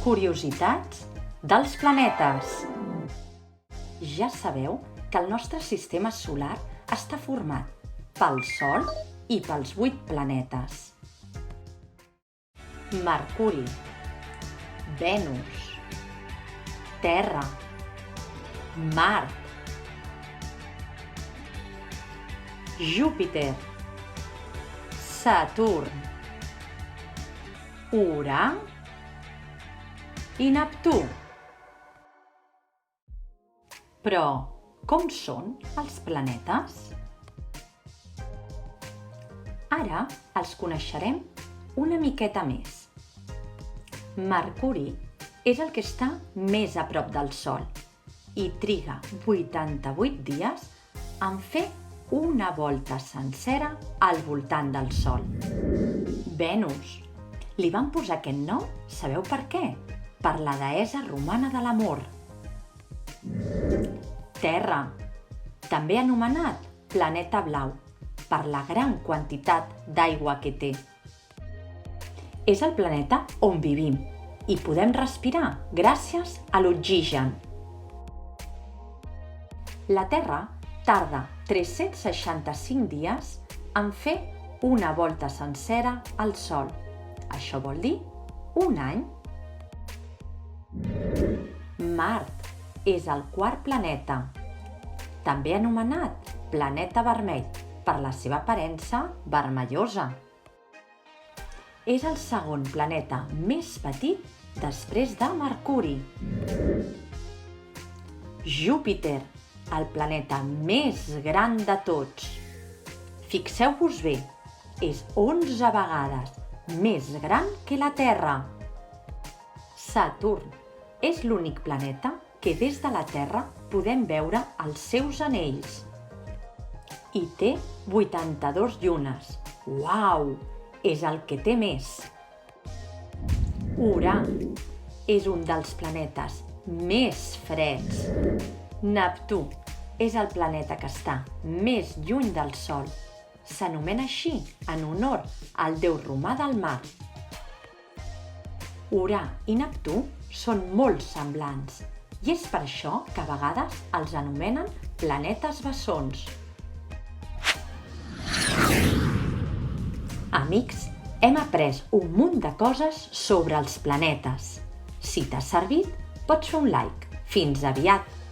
Curiositats dels planetes. Ja sabeu que el nostre sistema solar està format pel Sol i pels 8 planetes. Mercuri, Venus, Terra, Mart, Júpiter, Saturn, Urà i Neptú. Però com són els planetes? Ara els coneixerem una miqueta més. Mercuri és el que està més a prop del Sol i triga 88 dies en fer una volta sencera al voltant del Sol. Venus. Li van posar aquest nom, sabeu per què? Per la deessa romana de l'amor. Terra, també anomenat planeta blau, per la gran quantitat d'aigua que té. És el planeta on vivim i podem respirar gràcies a l'oxigen. La Terra tarda 365 dies en fer una volta sencera al Sol. Això vol dir un any. Mart és el quart planeta, també anomenat planeta vermell per la seva aparença vermellosa. És el segon planeta més petit després de Mercuri. Júpiter, el planeta més gran de tots. Fixeu-vos bé, és 11 vegades més gran que la Terra. Saturn és l'únic planeta que des de la Terra podem veure els seus anells. I té 82 llunes. Uau! És el que té més. Urà és un dels planetes més freds. Neptú és el planeta que està més lluny del Sol. S'anomena així en honor al déu romà del mar. Urà i Neptú són molt semblants i és per això que a vegades els anomenen planetes bessons. Amics, hem après un munt de coses sobre els planetes. Si t'ha servit, pots fer un like. Fins aviat!